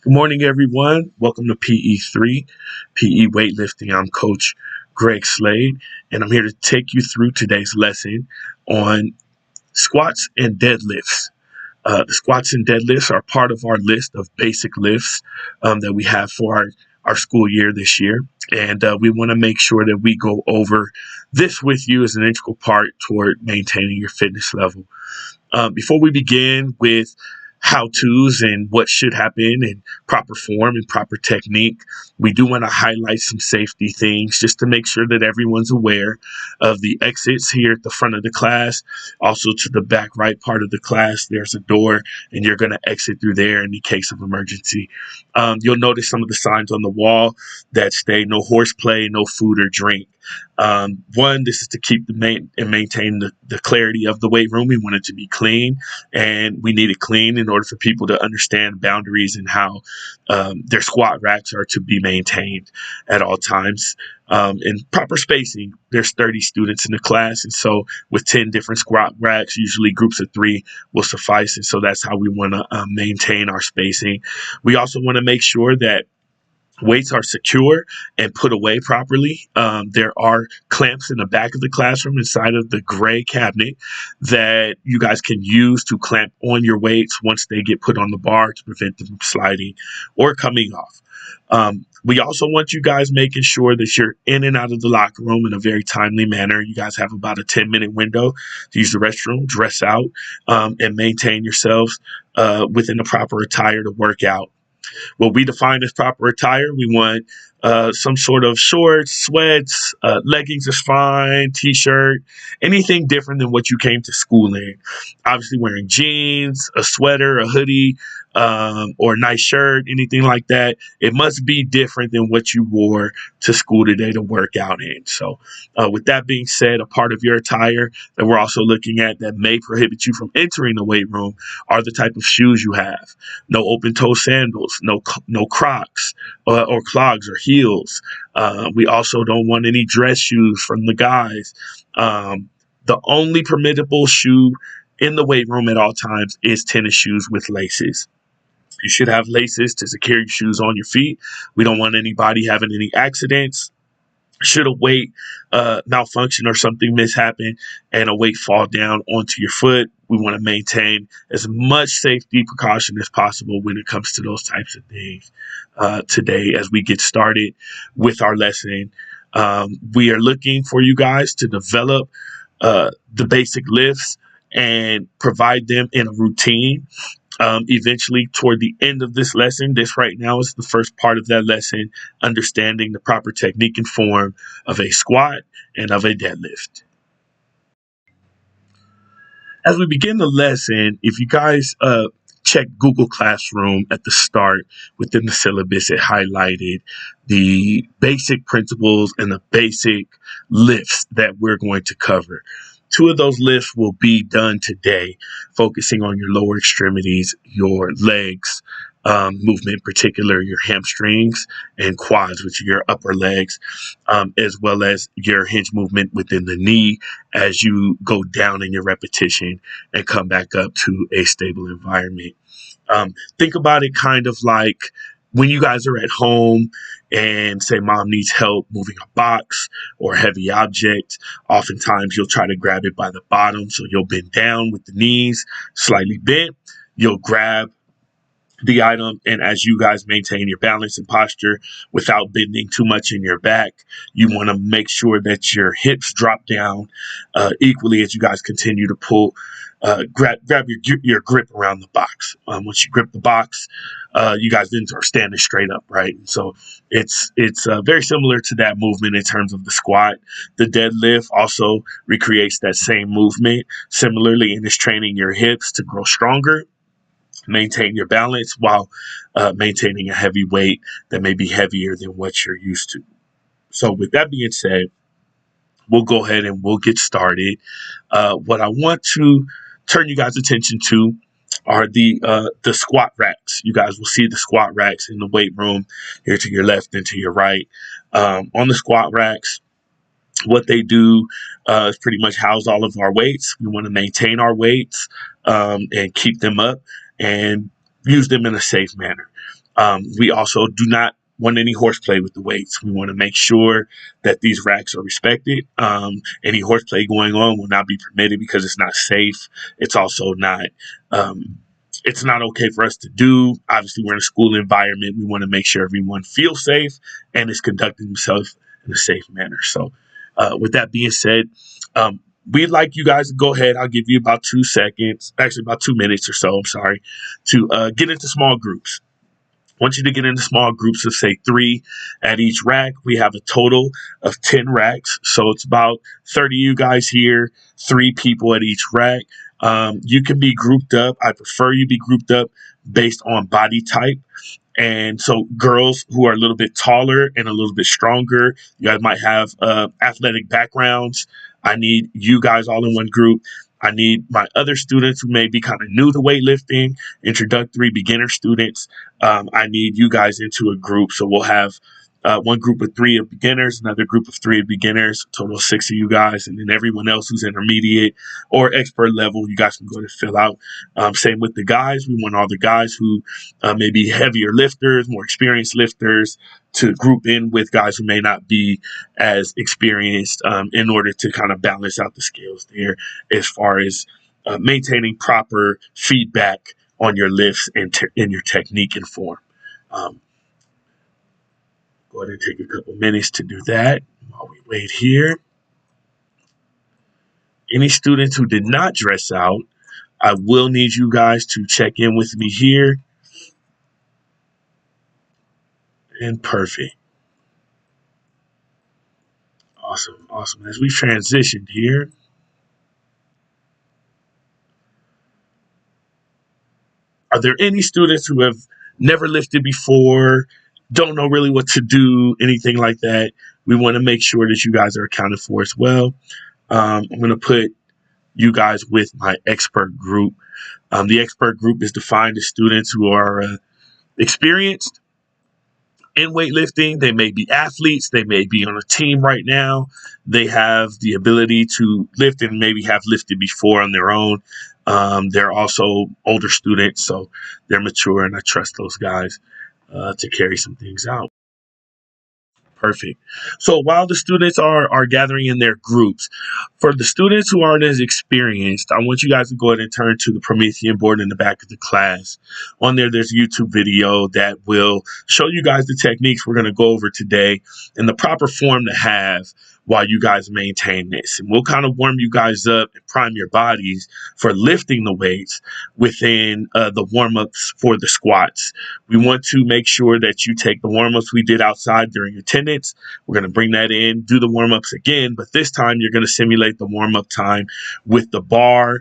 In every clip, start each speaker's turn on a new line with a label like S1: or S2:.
S1: Good morning, everyone. Welcome to PE3, PE Weightlifting. I'm Coach Greg Slade, and I'm here to take you through today's lesson on squats and deadlifts. The squats and deadlifts are part of our list of basic lifts that we have for our school year this year. And we want to make sure that we go over this with you as an integral part toward maintaining your fitness level. Before we begin with how-tos and what should happen in proper form and proper technique, we do want to highlight some safety things just to make sure that everyone's aware of the exits here at the front of the class. Also to the back right part of the class, there's a door, and you're going to exit through there in the case of emergency. You'll notice some of the signs on the wall that say no horseplay, no food or drink. This is to keep and maintain the clarity of the weight room. We want it to be clean, and we need it clean in order for people to understand boundaries and how their squat racks are to be maintained at all times. In proper spacing, there's 30 students in the class, and so with 10 different squat racks, usually groups of 3 will suffice, and so that's how we want to maintain our spacing. We also want to make sure that weights are secure and put away properly. There are clamps in the back of the classroom inside of the gray cabinet that you guys can use to clamp on your weights once they get put on the bar to prevent them from sliding or coming off. We also want you guys making sure that you're in and out of the locker room in a very timely manner. You guys have about a 10-minute window to use the restroom, dress out, and maintain yourselves within the proper attire to work out. What we define as proper attire, we want some sort of shorts, sweats, leggings is fine, t-shirt, anything different than what you came to school in. Obviously wearing jeans, a sweater, a hoodie, or a nice shirt, anything like that. It must be different than what you wore to school today to work out in. So with that being said, a part of your attire that we're also looking at that may prohibit you from entering the weight room are the type of shoes you have. No open-toe sandals, no Crocs or clogs or heels. We also don't want any dress shoes from the guys. The only permissible shoe in the weight room at all times is tennis shoes with laces. You should have laces to secure your shoes on your feet. We don't want anybody having any accidents. Should a weight malfunction or something mishappen and a weight fall down onto your foot, we want to maintain as much safety precaution as possible when it comes to those types of things. Today, as we get started with our lesson, we are looking for you guys to develop the basic lifts and provide them in a routine. Eventually, toward the end of this lesson, this right now is the first part of that lesson, understanding the proper technique and form of a squat and of a deadlift. As we begin the lesson, if you guys check Google Classroom at the start within the syllabus, it highlighted the basic principles and the basic lifts that we're going to cover. 2 of those lifts will be done today, focusing on your lower extremities, your legs, movement, in particular your hamstrings and quads, which are your upper legs, as well as your hinge movement within the knee as you go down in your repetition and come back up to a stable environment. Think about it kind of like when you guys are at home and say mom needs help moving a box or a heavy object. Oftentimes you'll try to grab it by the bottom, so you'll bend down with the knees slightly bent. You'll grab the item, and as you guys maintain your balance and posture without bending too much in your back, you want to make sure that your hips drop down equally as you guys continue to pull. Grab your grip around the box. Once you grip the box, you guys then are standing straight up, right? So it's very similar to that movement in terms of the squat. The deadlift also recreates that same movement. Similarly, and is training your hips to grow stronger, maintain your balance while maintaining a heavy weight that may be heavier than what you're used to. So with that being said, we'll go ahead and we'll get started. What I want to turn you guys' attention to are the squat racks. You guys will see the squat racks in the weight room here to your left and to your right. On the squat racks, what they do is pretty much house all of our weights. We want to maintain our weights and keep them up and use them in a safe manner. We also do not want any horseplay with the weights. We want to make sure that these racks are respected. Any horseplay going on will not be permitted because it's not safe. It's also not. It's not okay for us to do. Obviously, we're in a school environment. We want to make sure everyone feels safe and is conducting themselves in a safe manner. So, with that being said, we'd like you guys to go ahead. I'll give you about 2 seconds, actually about 2 minutes or so. I'm sorry, to get into small groups. I want you to get into small groups of, say, 3 at each rack. We have a total of 10 racks. So it's about 30 you guys here, 3 people at each rack. You can be grouped up. I prefer you be grouped up based on body type. And so girls who are a little bit taller and a little bit stronger, you guys might have athletic backgrounds. I need you guys all in one group. I need my other students who may be kind of new to weightlifting, introductory beginner students. I need you guys into a group. So we'll have one group of 3 of beginners, another group of 3 of beginners, total of 6 of you guys, and then everyone else who's intermediate or expert level, you guys can go to fill out. Same with the guys. We want all the guys who may be heavier lifters, more experienced lifters, to group in with guys who may not be as experienced in order to kind of balance out the scales there as far as maintaining proper feedback on your lifts and in your technique and form. Go ahead and take a couple minutes to do that while we wait here. Any students who did not dress out, I will need you guys to check in with me here. And perfect. Awesome, awesome. As we transitioned here, are there any students who have never lifted before, don't know really what to do, anything like that? We want to make sure that you guys are accounted for as well. I'm going to put you guys with my expert group. The expert group is defined as students who are experienced in weightlifting. They may be athletes. They may be on a team right now. They have the ability to lift and maybe have lifted before on their own. They're also older students, so they're mature, and I trust those guys to carry some things out. Perfect. So while the students are gathering in their groups, for the students who aren't as experienced, I want you guys to go ahead and turn to the Promethean board in the back of the class. On there's a YouTube video that will show you guys the techniques we're going to go over today and the proper form to have while you guys maintain this. And we'll kind of warm you guys up and prime your bodies for lifting the weights within the warm-ups for the squats. We want to make sure that you take the warm-ups we did outside during attendance. We're going to bring that in, do the warm-ups again, but this time you're going to simulate the warm-up time with the bar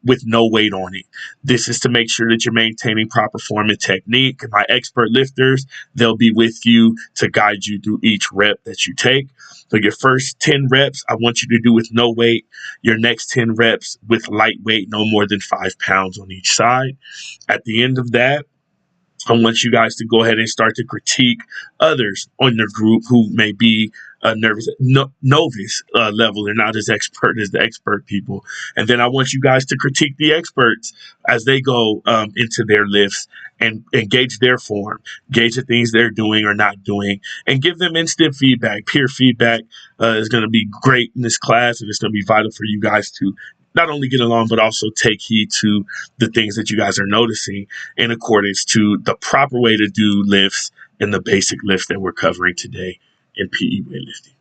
S1: with no weight on it. This is to make sure that you're maintaining proper form and technique. My expert lifters, they'll be with you to guide you through each rep that you take. So your first 10 reps, I want you to do with no weight. Your next 10 reps with light weight, no more than 5 pounds on each side. At the end of that, I want you guys to go ahead and start to critique others on your group who may be novice level and not as expert as the expert people. And then I want you guys to critique the experts as they go into their lifts and gauge their form, gauge the things they're doing or not doing, and give them instant feedback. Peer feedback is going to be great in this class, and it's going to be vital for you guys to not only get along, but also take heed to the things that you guys are noticing in accordance to the proper way to do lifts and the basic lifts that we're covering today in PE weightlifting.